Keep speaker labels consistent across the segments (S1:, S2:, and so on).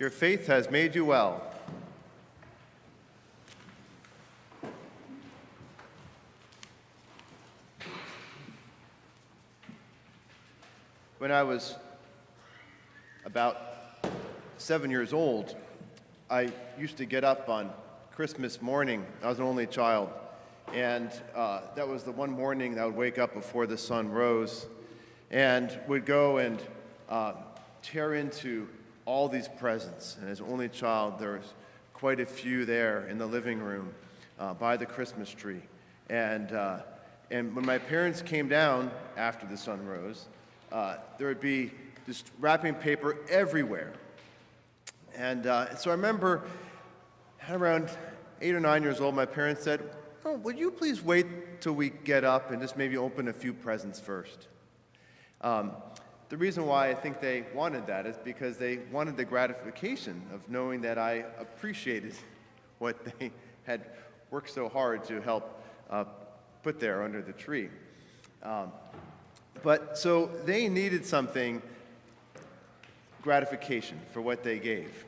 S1: Your faith has made you well. When I was about 7 years old, I used to get up on Christmas morning. I was an only child, and that was the one morning that I would wake up before the sun rose and would go and tear into all these presents. And as an only child, there was quite a few there in the living room by the Christmas tree. And when my parents came down after the sun rose, there would be just wrapping paper everywhere. And so I remember at around 8 or 9 years old, my parents said, "Oh, would you please wait till we get up and just maybe open a few presents first?" The reason why I think they wanted that is because they wanted the gratification of knowing that I appreciated what they had worked so hard to help put there under the tree. But so they needed something, gratification for what they gave.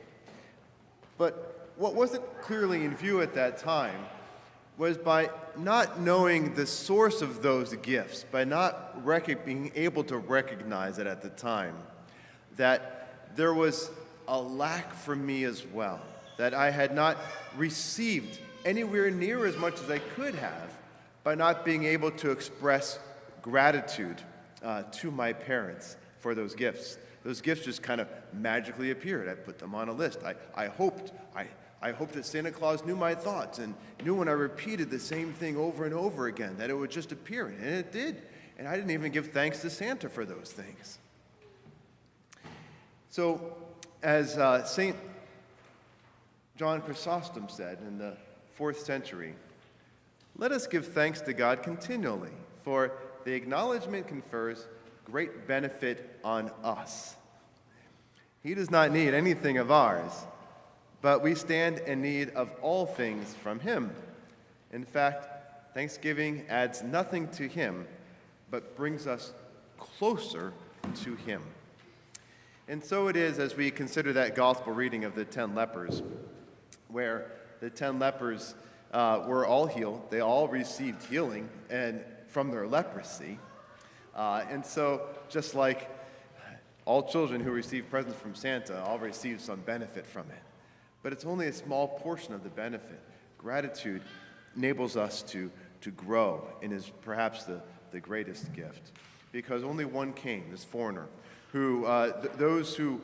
S1: But what wasn't clearly in view at that time was by not knowing the source of those gifts, by not being able to recognize it at the time, that there was a lack for me as well, that I had not received anywhere near as much as I could have by not being able to express gratitude to my parents for those gifts. Those gifts just kind of magically appeared. I put them on a list. I hoped that Santa Claus knew my thoughts and knew when I repeated the same thing over and over again that it would just appear, and it did. And I didn't even give thanks to Santa for those things. So, as St. John Chrysostom said in the 4th century, "Let us give thanks to God continually, for the acknowledgement confers great benefit on us. He does not need anything of ours, but we stand in need of all things from him. In fact, thanksgiving adds nothing to him, but brings us closer to him." And so it is as we consider that gospel reading of the 10 lepers, where the 10 lepers were all healed. They all received healing and from their leprosy. And so just like all children who receive presents from Santa all receive some benefit from it. But it's only a small portion of the benefit. Gratitude enables us to grow and is perhaps the greatest gift. Because only one came, this foreigner, who those who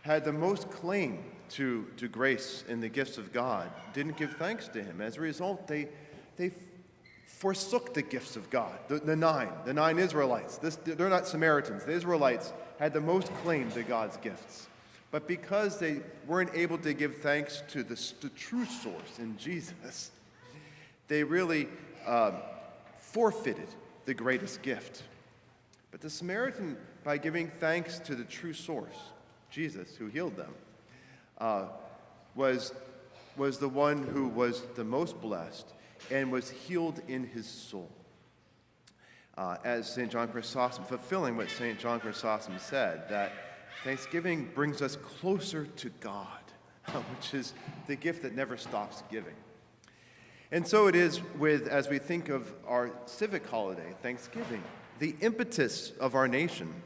S1: had the most claim to grace and the gifts of God didn't give thanks to him. As a result, they forsook the gifts of God. The nine Israelites, they're not Samaritans. The Israelites had the most claim to God's gifts. But because they weren't able to give thanks to the true source in Jesus, they really forfeited the greatest gift. But the Samaritan, by giving thanks to the true source, Jesus, who healed them, was the one who was the most blessed and was healed in his soul. As St. John Chrysostom, fulfilling what St. John Chrysostom said, that thanksgiving brings us closer to God, which is the gift that never stops giving. And so it is as we think of our civic holiday, Thanksgiving, the impetus of our nation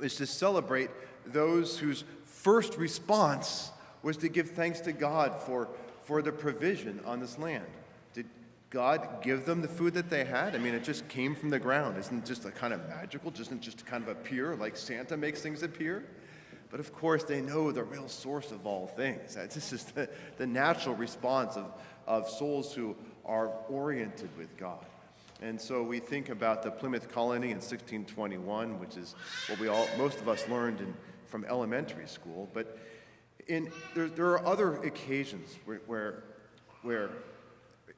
S1: is to celebrate those whose first response was to give thanks to God for the provision on this land. Did God give them the food that they had? I mean, it just came from the ground. Isn't it just a kind of magical? Doesn't just kind of appear like Santa makes things appear? But of course, they know the real source of all things. This is the natural response of souls who are oriented with God. And so we think about the Plymouth Colony in 1621, which is what most of us learned from elementary school. But there are other occasions where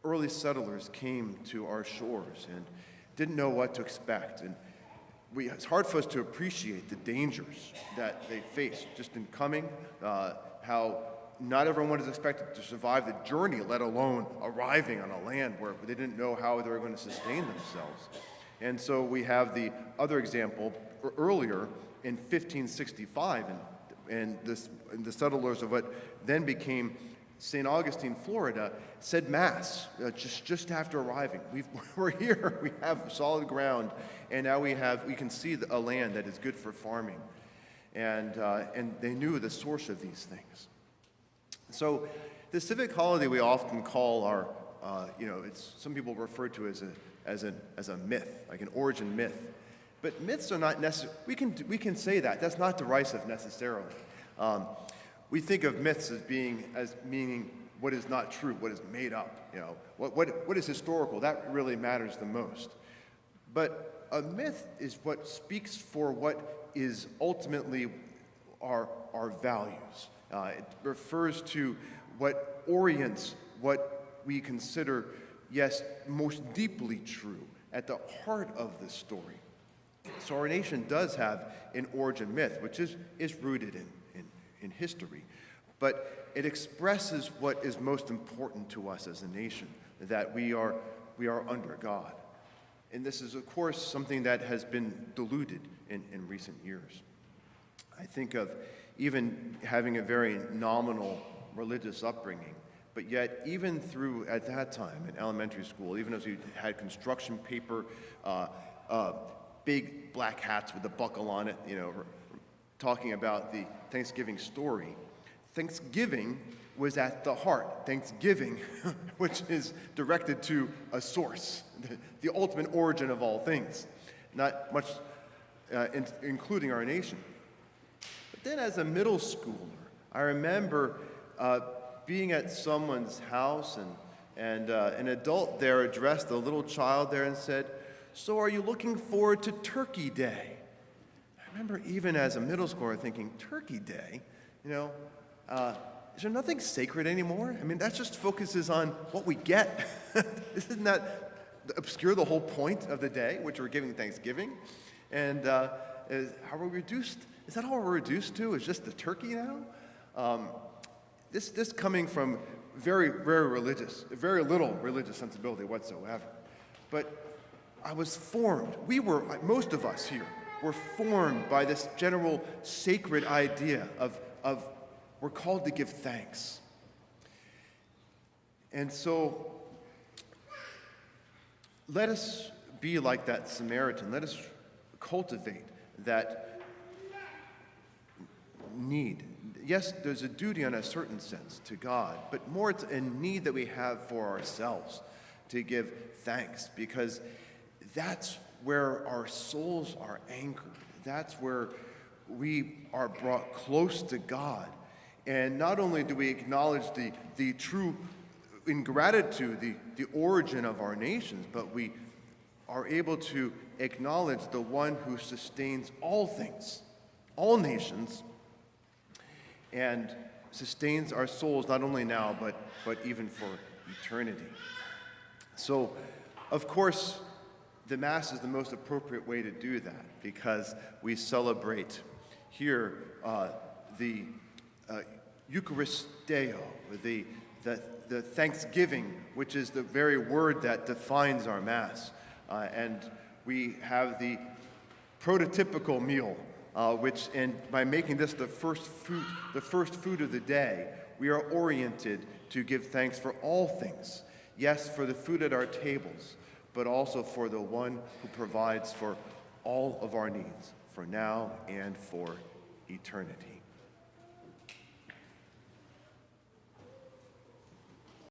S1: early settlers came to our shores and didn't know what to expect. And it's hard for us to appreciate the dangers that they faced just in coming, how not everyone is expected to survive the journey, let alone arriving on a land where they didn't know how they were going to sustain themselves. And so we have the other example earlier in 1565 and the settlers of what then became St. Augustine, Florida, said Mass just after arriving. We're here, we have solid ground, and now we can see a land that is good for farming. And they knew the source of these things. So the civic holiday we often call our, some people refer to it as a myth, like an origin myth. But myths are not necessary. We can say that. That's not derisive necessarily. We think of myths as meaning what is not true, what is made up. What is historical. That really matters the most. But a myth is what speaks for what is ultimately our values. It refers to what orients what we consider, yes, most deeply true, at the heart of the story. So our nation does have an origin myth, which is rooted in history, but it expresses what is most important to us as a nation, that we are under God. And this is, of course, something that has been diluted in recent years. I think of even having a very nominal religious upbringing, but yet even through, at that time in elementary school, even as we had construction paper, big black hats with a buckle on it, talking about the Thanksgiving story, Thanksgiving was at the heart. Thanksgiving, which is directed to a source, the ultimate origin of all things, not much including our nation. But then as a middle schooler, I remember being at someone's house, and an adult there addressed a little child there and said, "So are you looking forward to Turkey Day?" I remember even as a middle schooler thinking, Turkey Day? Is there nothing sacred anymore? I mean, that just focuses on what we get. Isn't that obscure the whole point of the day, which we're giving Thanksgiving? And how we're reduced? Is that all we're reduced to? Is just the turkey now? This coming from very religious, very little religious sensibility whatsoever. But I was formed. Most of us here were formed by this general sacred idea of we're called to give thanks. And so let us be like that Samaritan. Let us cultivate that need. Yes, there's a duty in a certain sense to God, but more it's a need that we have for ourselves to give thanks, because that's where our souls are anchored. That's where we are brought close to God. And not only do we acknowledge the true ingratitude, the origin of our nations, but we are able to acknowledge the one who sustains all things, all nations, and sustains our souls not only now, but even for eternity. So, of course, the Mass is the most appropriate way to do that, because we celebrate here the Eucharisteo, the Thanksgiving, which is the very word that defines our Mass. And we have the prototypical meal, and by making this the first food of the day, we are oriented to give thanks for all things. Yes, for the food at our tables, but also for the one who provides for all of our needs, for now and for eternity.